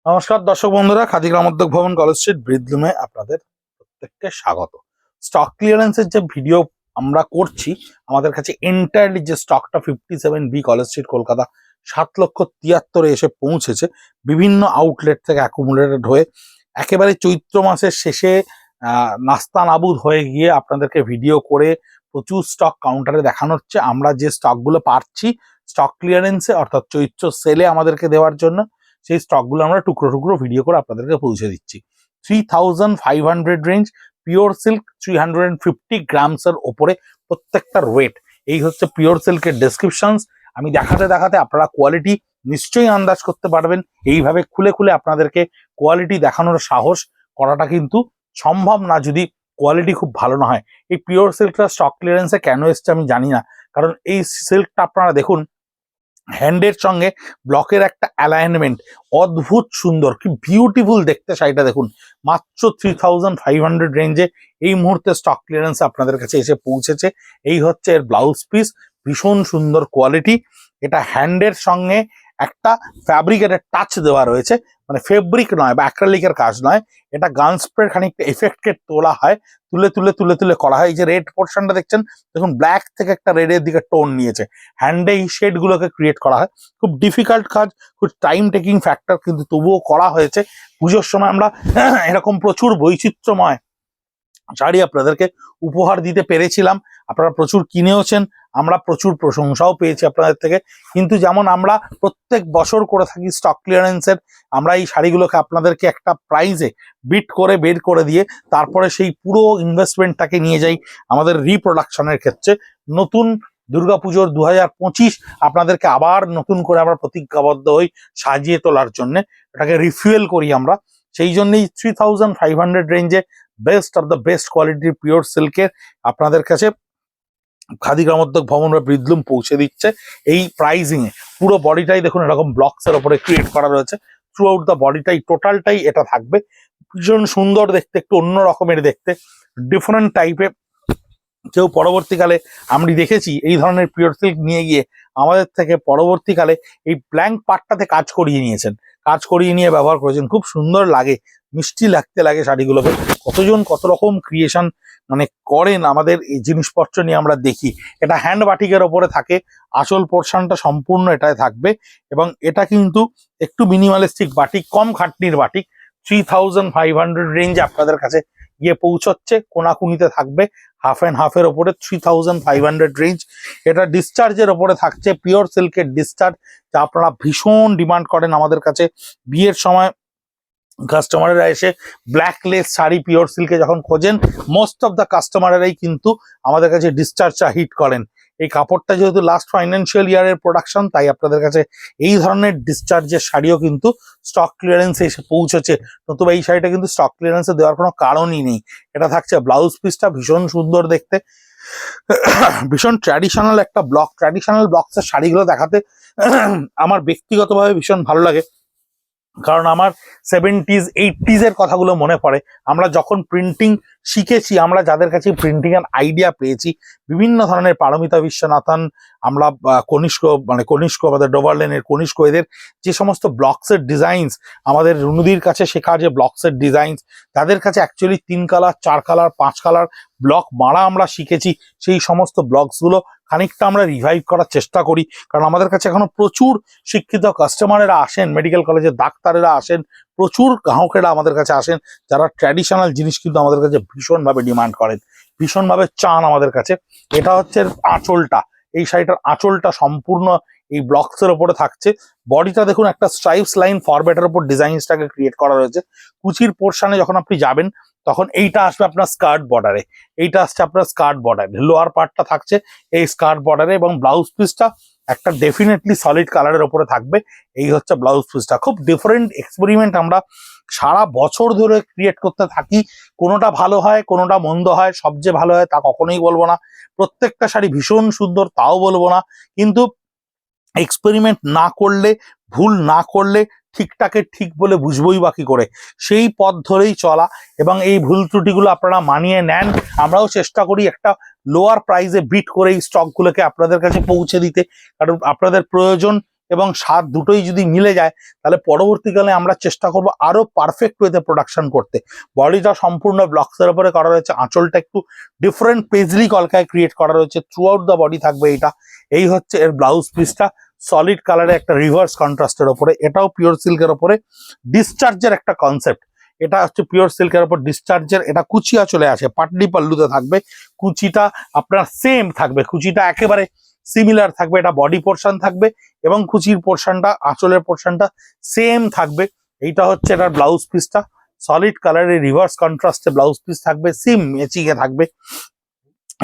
নমস্কার দর্শক বন্ধুরা, খাদি গ্রামোদ্যোগ ভবন কলেজ স্ট্রিট ব্রিদলুমে আপনাদের প্রত্যেককে স্বাগত। স্টক ক্লিয়ারেন্সের যে ভিডিও আমরা করছি, আমাদের কাছে এন্টায়ারলি যে স্টকটা 57B কলেজ স্ট্রিট কলকাতা 7,73,000 এসে পৌঁছেছে বিভিন্ন আউটলেট থেকে অ্যাকুমুলেটেড হয়ে একেবারে চৈত্র মাসের শেষে নাস্তা নাবুদ হয়ে গিয়ে আপনাদেরকে ভিডিও করে প্রচুর স্টক কাউন্টারে দেখানো হচ্ছে। আমরা যে স্টকগুলো পাচ্ছি স্টক ক্লিয়ারেন্সে অর্থাৎ চৈত্র সেলে আমাদেরকে দেওয়ার জন্য, সেই স্টকগুলো আমরা টুকরো টুকরো ভিডিও করে আপনাদেরকে পৌঁছে দিচ্ছি। 3500 রেঞ্জ পিওর সিল্ক 350 গ্রামসের ওপরে প্রত্যেকটার ওয়েট। এই হচ্ছে পিওর সিল্কের ডেসক্রিপশনস। আমি দেখাতে দেখাতে আপনারা কোয়ালিটি নিশ্চয়ই আন্দাজ করতে পারবেন। এইভাবে খুলে খুলে আপনাদেরকে কোয়ালিটি দেখানোর সাহস করাটা কিন্তু সম্ভব না যদি কোয়ালিটি খুব ভালো না হয়। এই পিওর সিল্কটা স্টক ক্লিয়ারেন্সে কেন এসছে আমি জানি না, কারণ এই সিল্কটা আপনারা দেখুন, হ্যান্ডের সঙ্গে ব্লকের একটা অ্যালাইনমেন্ট অদ্ভুত সুন্দর, কি বিউটিফুল দেখতে শাড়িটা দেখুন। মাত্র 3500 রেঞ্জে এই মুহূর্তে স্টক ক্লিয়ারেন্স আপনাদের কাছে এসে পৌঁছেছে। এই হচ্ছে এর ব্লাউজ পিস, ভীষণ সুন্দর কোয়ালিটি। এটা হ্যান্ডের সঙ্গে একটা ফ্যাব্রিকের টাচ দেওয়া রয়েছে, মানে ফেব্রিক নয় বা অ্যাক্রিলিকের কাজ নয়, এটা গান স্প্রের খানিকটা এফেক্টকে তোলা হয়, তুলে তুলে তুলে তুলে করা হয়। এই যে রেড পোর্শনটা দেখছেন, দেখুন ব্ল্যাক থেকে একটা রেডের দিকে টোন নিয়েছে, হ্যান্ডে এই শেডগুলোকে ক্রিয়েট করা হয়। খুব ডিফিকাল্ট কাজ, খুব টাইম টেকিং ফ্যাক্টর, কিন্তু তবুও করা হয়েছে। পুজোর সময় আমরা এরকম প্রচুর বৈচিত্র্যময় শাড়ি আপনাদেরকে উপহার দিতে পেরেছিলাম, আপনারা প্রচুর কিনেওছেন, আমরা প্রচুর প্রশংসাও পেয়েছি আপনাদের থেকে। কিন্তু যেমন আমরা প্রত্যেক বছর করে থাকি স্টক ক্লিয়ারেন্সের, আমরা এই শাড়িগুলোকে আপনাদেরকে একটা প্রাইজে বিট করে বের করে দিয়ে তারপরে সেই পুরো ইনভেস্টমেন্টটাকে নিয়ে যাই আমাদের রিপ্রোডাকশনের ক্ষেত্রে। নতুন দুর্গাপুজোর 2025 আপনাদেরকে আবার নতুন করে আমরা প্রতিজ্ঞাবদ্ধ হই সাজিয়ে তোলার জন্য, এটাকে রিফুয়েল করি আমরা। সেই জন্যই 3500 রেঞ্জে বেস্ট অফ দ্য বেস্ট কোয়ালিটির পিওর সিল্কের আপনাদের কাছে খাদি গ্রামোদ্যোগ ভবন বা ব্রিদলুম পৌঁছে দিচ্ছে এই প্রাইজিং এ। পুরো বডিটাই দেখুন এরকম ব্লকস এর উপরে ক্রিয়েট করা রয়েছে, থ্রু আউট দ্য বডিটাই টোটালটাই এটা থাকবে। ভীষণ সুন্দর দেখতে, একটু অন্য রকমের দেখতে, ডিফারেন্ট টাইপের। কেউ পরবর্তীকালে আমি দেখেছি এই ধরনের পিওর সিল্ক নিয়ে গিয়ে আমাদের থেকে পরবর্তীকালে এই ব্ল্যাঙ্ক পার্টটাতে কাজ করিয়ে নিয়েছেন, কাজ করিয়ে নিয়ে ব্যবহার করেছেন। খুব সুন্দর লাগে, মিষ্টি লাগতে লাগে শাড়িগুলোকে। কতজন কত রকম ক্রিয়েশন মানে করেন আমাদের এই জিনিসপত্র নিয়ে আমরা দেখি। এটা হ্যান্ড বাটিকের ওপরে থাকে, আসল পোর্শনটা সম্পূর্ণ এটাই থাকবে। এবং এটা কিন্তু একটু মিনিমালিস্টিক বাটিক, কম খাটনির বাটিক। 3500 রেঞ্জ আপনাদের কাছে গিয়ে পৌঁছচ্ছে, কোনাকুনিতে থাকবে হাফ অ্যান্ড হাফের ওপরে 3500 রেঞ্জ। এটা ডিসচার্জের ওপরে থাকছে, পিওর সিল্কের ডিসচার্জ, যা আপনারা ভীষণ ডিমান্ড করেন আমাদের কাছে। বিয়ের সময় কাস্টমারেরা এসে ব্ল্যাকলেস শাড়ি পিওর সিল্কে যখন খোঁজেন, মোস্ট অফ দ্য কাস্টমারেরাই কিন্তু আমাদের কাছে ডিসচার্জটা হিট করেন। এই কাপড়টা যেহেতু লাস্ট ফাইন্যান্সিয়াল ইয়ারের প্রোডাকশন, তাই আপনাদের কাছে এই ধরনের ডিসচার্জের শাড়িও কিন্তু স্টক ক্লিয়ারেন্সে এসে পৌঁছেছে। নতুবা এই শাড়িটা কিন্তু স্টক ক্লিয়ারেন্সে দেওয়ার কোনো কারণই নেই। এটা থাকছে ব্লাউজ পিসটা, ভীষণ সুন্দর দেখতে, ভীষণ ট্র্যাডিশনাল একটা ব্লক। ট্র্যাডিশনাল ব্লকসের শাড়িগুলো দেখাতে আমার ব্যক্তিগতভাবে ভীষণ ভালো লাগে, কারণ আমার 70s 80s এর কথাগুলো মনে পড়ে। আমরা যখন প্রিন্টিং শিখেছি, আমরা যাদের কাছে প্রিন্টিং এর আইডিয়া পেয়েছি, বিভিন্ন ধরনের পারমিতা বিশ্বনাথন, আমরা কনিষ্ক আমাদের ডোভারলেনের কনিষ্ক, এদের যে সমস্ত ব্লকসের ডিজাইনস, আমাদের রুনুদির কাছে শেখা যে ব্লকসের ডিজাইনস, তাদের কাছে actually 3 colour 4 colour 5 colour block মারা আমরা শিখেছি। সেই সমস্ত ব্লকসগুলো খানিকটা আমরা রিভাইভ করার চেষ্টা করি, কারণ আমাদের কাছে এখনো প্রচুর শিক্ষিত কাস্টমারেরা আসেন, মেডিকেল কলেজের ডাক্তারেরা আসেন, প্রচুর গ্রাহকেরা আমাদের কাছে আসেন, যারা ট্র্যাডিশনাল জিনিস কিন্তু আমাদের কাছে ভীষণভাবে ডিমান্ড করেন, ভীষণভাবে চান আমাদের কাছে। এটা হচ্ছে আঁচলটা, এই শাড়িটার আঁচলটা সম্পূর্ণ এই ব্লকসের ওপরে থাকছে। বডিটা দেখুন একটা স্ট্রাইপস লাইন ফরম্যাটের উপর ডিজাইনসটাকে ক্রিয়েট করা রয়েছে। কুচির পোর্শনে যখন আপনি যাবেন তখন এইটা আসবে আপনার স্কার্ট বর্ডারে, এইটা আসছে আপনার স্কার্ট বর্ডারে, লোয়ার পার্টটা থাকছে এই স্কার্ট বর্ডারে, এবং ব্লাউজ পিসটা একটা ডেফিনেটলি সলিড কালারের ওপরে থাকবে। এই হচ্ছে ব্লাউজ পিসটা। খুব ডিফারেন্ট এক্সপেরিমেন্ট আমরা সারা বছর ধরে ক্রিয়েট করতে থাকি। কোনোটা ভালো হয়, কোনোটা মন্দ হয়, সবচেয়ে ভালো হয় তা কখনোই বলবো না, প্রত্যেকটা শাড়ি ভীষণ সুন্দর তাও বলবো না। কিন্তু এক্সপেরিমেন্ট না করলে, ভুল না করলে ঠিকটাকে ঠিক বলে বুঝবোই বা কি করে, সেই পথ ধরেই চলা। এবং এই ভুল ত্রুটিগুলো আপনারা মানিয়ে নেন। আমরাও চেষ্টা করি একটা লোয়ার প্রাইসে বিট করে এই স্টকগুলোকে আপনাদের কাছে পৌঁছে দিতে, কারণ আপনাদের প্রয়োজন এবং স্বাদ দুটোই যদি মিলে যায় তাহলে পরবর্তীকালে আমরা চেষ্টা করব আরো পারফেক্ট ওয়েতে প্রোডাকশন করতে। বডিটা সম্পূর্ণ ব্লকসের উপরে করা রয়েছে, আঁচলটা একটু ডিফারেন্ট পেজলি কলকায় ক্রিয়েট করা রয়েছে, থ্রু আউট দ্য বডি থাকবে এটা। এই হচ্ছে এর ব্লাউজ পিসটা, সলিড কালারে একটা রিভার্স কন্ট্রাস্টের ওপরে, এটাও পিওর সিল্কের ওপরে। ডিসচার্জের একটা কনসেপ্ট, এটা হচ্ছে পিওর সিল্কের ওপর ডিসচার্জের। এটা কুচিয়া চলে আসে, পাটলি পাল্লুতে থাকবে, কুচিটা আপনার সেম থাকবে, কুচিটা একেবারে সিমিলার থাকবে, এটা বডি পোর্শন থাকবে এবং কুচির পোর্শনটা, আঁচলের পোর্শনটা সেম থাকবে। এইটা হচ্ছে এটার ব্লাউজ পিসটা, সলিড কালারের রিভার্স কন্ট্রাস্টে ব্লাউজ পিস থাকবে, সিম ম্যাচিং এ থাকবে।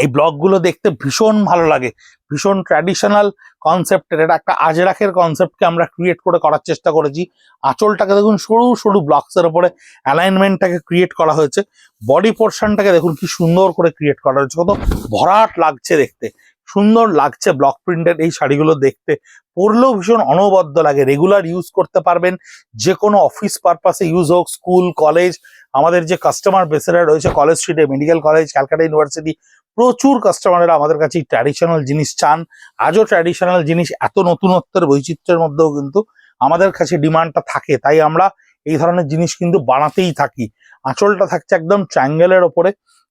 এই ব্লকগুলো দেখতে ভীষণ ভালো লাগে, ভীষণ ট্র্যাডিশনাল কনসেপ্টের, এটা একটা আজরাকের কনসেপ্টকে আমরা ক্রিয়েট করার চেষ্টা করেছি। আঁচলটাকে দেখুন সরু সরু ব্লকসের উপরে অ্যালাইনমেন্টটাকে ক্রিয়েট করা হয়েছে, বডি পোর্শনটাকে দেখুন কি সুন্দর করে ক্রিয়েট করা হয়েছে, কত ভরাট লাগছে দেখতে, সুন্দর লাগছে ব্লক প্রিন্টের এই শাড়িগুলো দেখতে, পরলেও ভীষণ অনবদ্য লাগে, রেগুলার ইউজ করতে পারবেন, যে কোনো অফিস পারপাসে ইউজ হোক, স্কুল কলেজ, আমাদের যে কাস্টমার বেসেরা রয়েছে কলেজ স্ট্রিটে, মেডিকেল কলেজ, ক্যালকাটা ইউনিভার্সিটি, প্রচুর কাস্টমারেরা আমাদের কাছে ট্র্যাডিশনাল জিনিস চান। আজও ট্র্যাডিশনাল জিনিস এত নতুনত্বের বৈচিত্র্যের মধ্যেও কিন্তু আমাদের কাছে ডিমান্ডটা থাকে, তাই আমরা এই ধরনের জিনিস কিন্তু বানাতেই থাকি। আঁচলটা থাকছে একদম ট্রায়াঙ্গেলের ওপরে,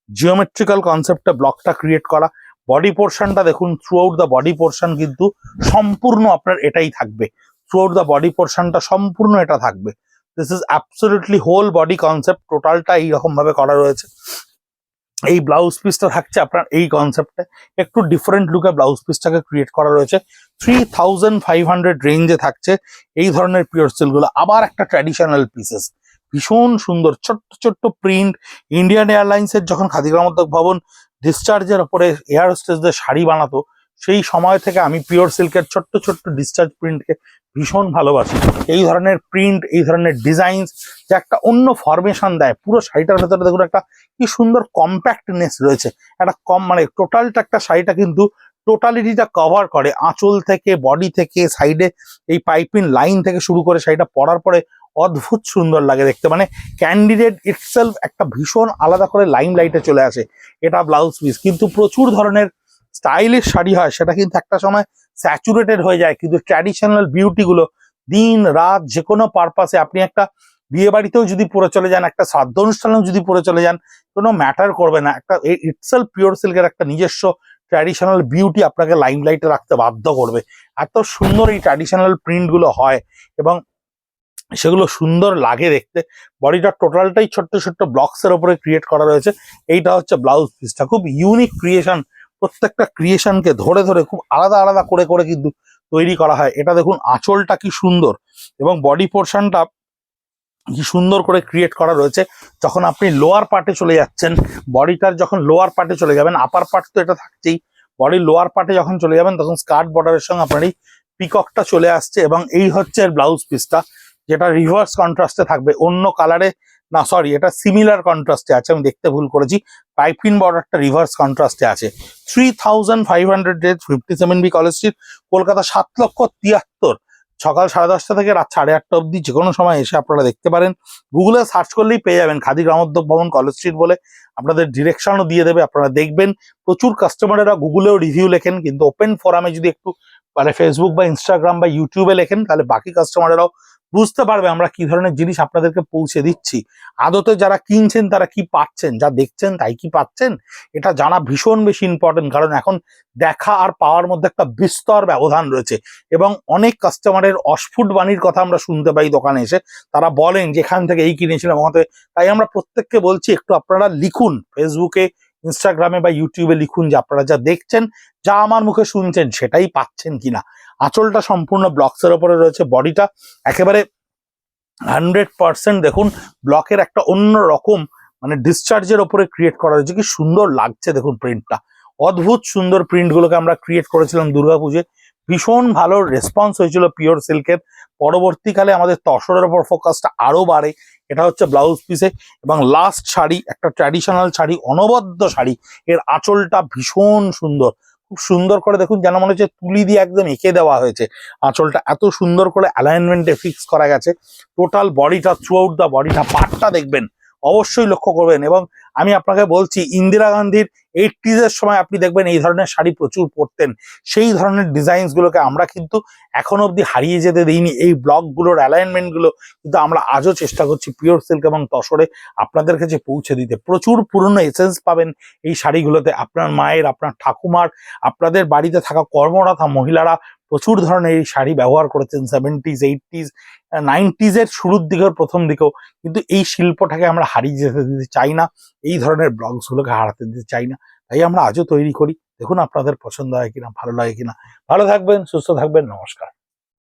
জিওমেট্রিক্যাল কনসেপ্টে ব্লকটা ক্রিয়েট করা। বডি পোর্শনটা দেখুন, through out the body portion কিন্তু সম্পূর্ণ আপনার এটাই থাকবে, থ্রু আউট দ্য বডি পোর্শনটা সম্পূর্ণ এটা থাকবে। This is absolutely whole body concept, টোটালটা এইরকম ভাবে করা রয়েছে। এই ব্লাউজ পিসটা থাকছে আপনার এই কনসেপ্টে, একটু ডিফারেন্ট লুকে ব্লাউজ পিসটাকে ক্রিয়েট করা রয়েছে। 3500 রেঞ্জে থাকছে এই ধরনের পিওর সিল্কগুলো। আবার একটা ট্র্যাডিশনাল পিসেস, ভীষণ সুন্দর ছোট্ট ছোট্ট প্রিন্ট। ইন্ডিয়ান এয়ারলাইন্সের যখন খাদি গ্রামোদ্যোগ ভবন ডিসচার্জের ওপরে এয়ার হোস্টেসদের শাড়ি বানাতো, সেই সময় থেকে আমি পিওর সিল্কের ছোট্ট ছোট্ট ডিসচার্জ প্রিন্টকে ভীষণ ভালোবাসি। এই ধরনের প্রিন্ট, এই ধরনের ডিজাইন যে একটা অন্য ফরমেশন দেয়, পুরো শাড়িটার ভেতরে দেখুন একটা কি সুন্দর কম্প্যাক্টনেস রয়েছে, একটা কম মানে টোটালটা একটা শাড়িটা কিন্তু টোটালিটিটা কভার করে, আঁচল থেকে, বডি থেকে, সাইডে এই পাইপিং লাইন থেকে শুরু করে শাড়িটা পরার পরে অদ্ভুত সুন্দর লাগে দেখতে, মানে ক্যান্ডিডেট ইটসেলফ একটা ভীষণ আলাদা করে লাইম লাইটে চলে আসে এটা ব্লাউজ পিস। কিন্তু প্রচুর ধরনের স্টাইলিশ শাড়ি হয়, সেটা কিন্তু একটা সময় স্যাচুরেটেড হয়ে যায়, কিন্তু ট্র্যাডিশনাল বিউটিগুলো দিন রাত যে কোনো পারপাসে, আপনি একটা বিয়ে বাড়িতেও যদি পরে চলে যান, একটা শ্রাদ্ধ অনুষ্ঠানেও যদি পরে চলে যান, কোনো ম্যাটার করবে না, একটা ইটসেলফ পিওর সিল্কের একটা নিজস্ব ট্র্যাডিশনাল বিউটি আপনাকে লাইমলাইটে রাখতে বাধ্য করবে। এত সুন্দর এই ট্র্যাডিশনাল প্রিন্টগুলো হয় এবং সেগুলো সুন্দর লাগে দেখতে। বডিটা টোটালটাই ছোট্ট ছোট্ট ব্লকসের ওপরে ক্রিয়েট করা রয়েছে। এইটা হচ্ছে ব্লাউজ পিসটা, খুব ইউনিক ক্রিয়েশন, প্রত্যেকটা ক্রিয়েশনকে ধরে ধরে খুব আলাদা আলাদা করে করে কিন্তু তৈরি করা হয়। এটা দেখুন আঁচলটা কি সুন্দর এবং বডি পোর্শনটা কি সুন্দর করে ক্রিয়েট করা রয়েছে। যখন আপনি লোয়ার পার্টে চলে যাচ্ছেন, বডিটার যখন লোয়ার পার্টে চলে যাবেন, আপার পার্ট তো এটা থাকছেই, বডির লোয়ার পার্টে যখন চলে যাবেন তখন স্কার্ট বর্ডারের সঙ্গে আপনার এই পিককটা চলে আসছে। এবং এই হচ্ছে ব্লাউজ পিসটা, যেটা রিভার্স কন্ট্রাস্টে থাকবে, অন্য কালারে না, সরি এটা সিমিলার কন্ট্রাস্টে আছে, আমি দেখতে ভুল করেছি, পাইপিং বর্ডারটা রিভার্স কন্ট্রাস্টে আছে। 3500 rate, 57B college street, Kolkata 7,73,000। সকাল 10:30 থেকে রাত 8:30 অবধি যে কোনো সময় এসে আপনারা দেখতে পারেন। গুগলে সার্চ করলেই পেয়ে যাবেন খাদি গ্রামোদ্যোগ ভবন কলেজ স্ট্রিট বলে, আপনাদের ডিরেকশনও দিয়ে দেবে। আপনারা দেখবেন প্রচুর কাস্টমারেরা গুগলেও রিভিউ লেখেন, কিন্তু ওপেন ফোরামে যদি একটু মানে ফেসবুক বা ইনস্টাগ্রাম বা ইউটিউবে লেখেন, তাহলে বাকি কাস্টমারেরাও বুঝতে পারবে আমরা কি ধরনের জিনিস আপনাদেরকে পৌঁছে দিচ্ছি। আদতে যারা কিনছেন তারা কি পাচ্ছেন, যা দেখছেন তাই কি পাচ্ছেন, এটা জানা ভীষণ বেশি ইম্পর্টেন্ট। কারণ এখন দেখা আর পাওয়ার মধ্যে একটা বিস্তর ব্যবধান রয়েছে এবং অনেক কাস্টমারের অস্ফুট বাণীর কথা আমরা শুনতে পাই দোকানে এসে, তারা বলেন যেখান থেকে এই কিনেছিলাম ওখান থেকে। তাই আমরা প্রত্যেককে বলছি একটু আপনারা লিখুন, ফেসবুকে, ইনস্টাগ্রামে বা ইউটিউবে লিখুন যে আপনারা যা দেখছেন, যা আমার মুখে শুনছেন সেটাই পাচ্ছেন কিনা। আঁচলটা সম্পূর্ণ ব্লকসের ওপরে রয়েছে, বডিটা একেবারে 100% দেখুন ব্লকের একটা অন্য রকম মানে ডিসচার্জের ওপরে ক্রিয়েট করা হয়েছে, কি সুন্দর লাগছে দেখুন প্রিন্টটা, অদ্ভুত সুন্দর প্রিন্টগুলোকে আমরা ক্রিয়েট করেছিলাম দুর্গাপুজোয়, ভীষণ ভালো রেসপন্স হয়েছিল পিওর সিল্কের। পরবর্তীকালে আমাদের তসরের ওপর ফোকাসটা আরো বাড়ে। এটা হচ্ছে ব্লাউজ পিসে এবং লাস্ট শাড়ি, একটা ট্র্যাডিশনাল শাড়ি, অনবদ্য শাড়ি, এর আঁচলটা ভীষণ সুন্দর, খুব সুন্দর করে দেখুন, যেন মনে হচ্ছে তুলি দিয়ে একদম এঁকে দেওয়া হয়েছে। আঁচলটা এত সুন্দর করে অ্যালাইনমেন্টে ফিক্স করা গেছে, টোটাল বডিটা, থ্রু আউট দ্য বডিটা, পাটটা দেখবেন অবশ্যই লক্ষ্য করবেন। এবং আমি আপনাকে বলছি, ইন্দিরা গান্ধীর 80s এর সময় আপনি দেখবেন এই ধরনের শাড়ি প্রচুর পরতেন। সেই ধরনের ডিজাইনস গুলোকে আমরা কিন্তু এখনো অব্দি হারিয়ে যেতে দিইনি। এই ব্লকগুলোর অ্যালাইনমেন্ট গুলো কিন্তু আমরা আজও চেষ্টা করছি পিওর সিল্ক এবং তসরে আপনাদের কাছে পৌঁছে দিতে। প্রচুর পুরনো এসেন্স পাবেন এই শাড়িগুলোতে। আপনার মায়ের, আপনার ঠাকুমার, আপনাদের বাড়িতে থাকা কর্মরতা মহিলারা প্রচুর ধরনের এই শাড়ি ব্যবহার করেছেন 70s, 80s, 90s এর শুরুর দিকের প্রথম দিকেও। কিন্তু এই শিল্পটাকে আমরা হারিয়ে যেতে দিতে চাই না, এই ধরনের ব্লগস গুলোকে হারাতে দিতে চাই না। তাই আমরা আজও তৈরি করি। দেখুন আপনাদের পছন্দ হয় কিনা, ভালো লাগে কিনা। ভালো থাকবেন, সুস্থ থাকবেন, নমস্কার।